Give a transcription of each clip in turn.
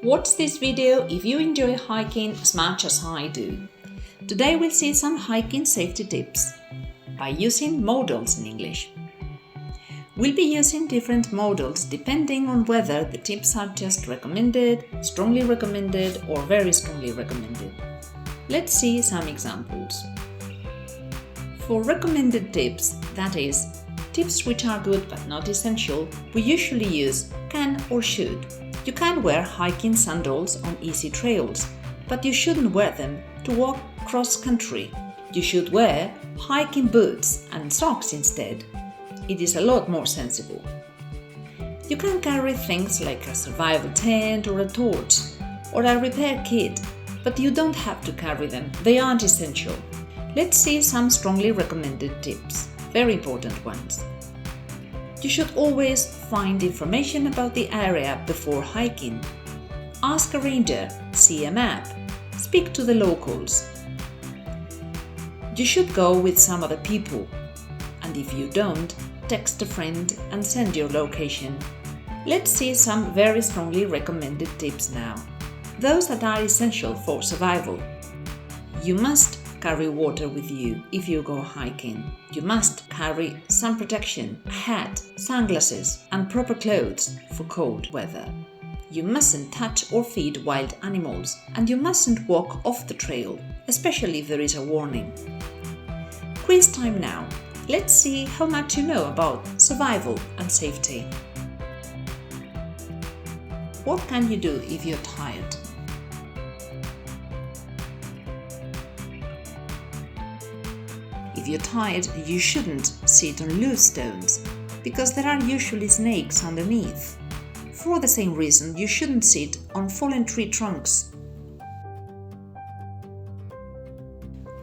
Watch this video if you enjoy hiking as much as I do. Today we'll see some hiking safety tips by using modals in English. We'll be using different modals depending on whether the tips are just recommended, strongly recommended, or very strongly recommended. Let's see some examples. For recommended tips, that is, tips which are good but not essential, we usually use can or should. You can wear hiking sandals on easy trails, but you shouldn't wear them to walk cross-country. You should wear hiking boots and socks instead. It is a lot more sensible. You can carry things like a survival tent or a torch or a repair kit, but you don't have to carry them. They aren't essential. Let's see some strongly recommended tips, very important ones. You should always find information about the area before hiking. Ask a ranger, see a map, speak to the locals. You should go with some other people, and if you don't, text a friend and send your location. Let's see some very strongly recommended tips now. Those that are essential for survival. You must carry water with you if you go hiking. You must carry sun protection, a hat, sunglasses, and proper clothes for cold weather. You mustn't touch or feed wild animals, and you mustn't walk off the trail, especially if there is a warning. Quiz time now. Let's see how much you know about survival and safety. What can you do if you're tired? If you're tired, you shouldn't sit on loose stones, because there are usually snakes underneath. For the same reason, you shouldn't sit on fallen tree trunks.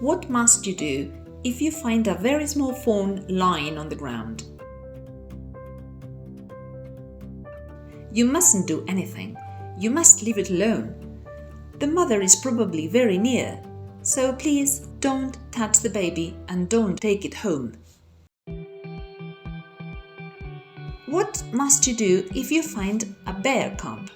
What must you do if you find a very small fawn lying on the ground? You mustn't do anything. You must leave it alone. The mother is probably very near, so please don't touch the baby and don't take it home. What must you do if you find a bear cub?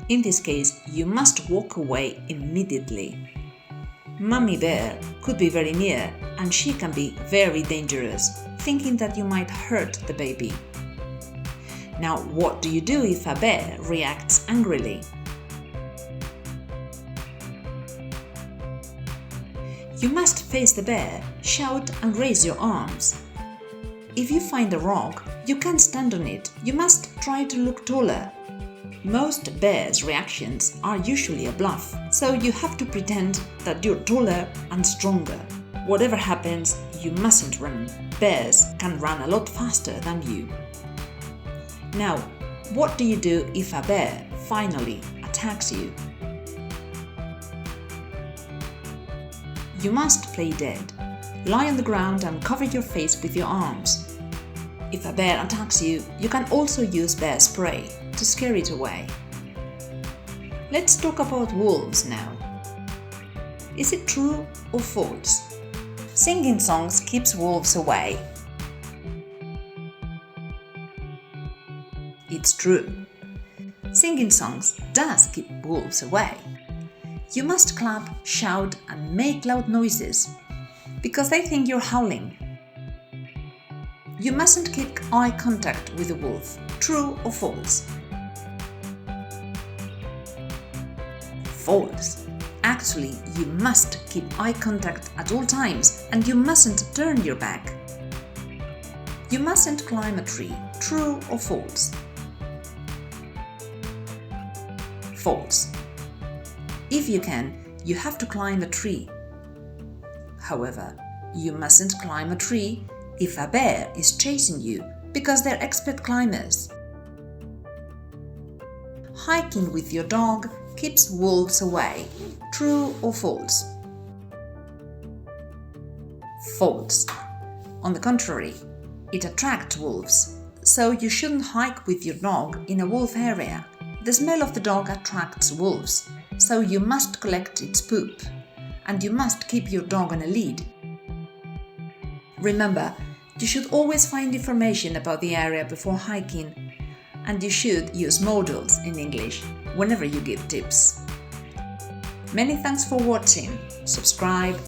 In this case, you must walk away immediately. Mummy bear could be very near and she can be very dangerous, thinking that you might hurt the baby. Now, what do you do if a bear reacts angrily? You must face the bear, shout and raise your arms. If you find a rock, you can't stand on it. You must try to look taller. Most bears' reactions are usually a bluff, so you have to pretend that you're taller and stronger. Whatever happens, you mustn't run. Bears can run a lot faster than you. Now, what do you do if a bear finally attacks you? You must play dead. Lie on the ground and cover your face with your arms. If a bear attacks you, you can also use bear spray to scare it away. Let's talk about wolves now. Is it true or false? Singing songs keeps wolves away. It's true. Singing songs does keep wolves away. You must clap, shout and make loud noises because they think you're howling. You mustn't keep eye contact with the wolf. True or false? False. Actually, you must keep eye contact at all times and you mustn't turn your back. You mustn't climb a tree. True or false? False. If you can, you have to climb a tree. However, you mustn't climb a tree if a bear is chasing you, because they're expert climbers. Hiking with your dog keeps wolves away. True or false? False. On the contrary, it attracts wolves, so you shouldn't hike with your dog in a wolf area. The smell of the dog attracts wolves, so you must collect its poop, and you must keep your dog on a lead. Remember, You should always find information about the area before hiking, and you should use modals in English whenever you give tips. Many thanks for watching. Subscribe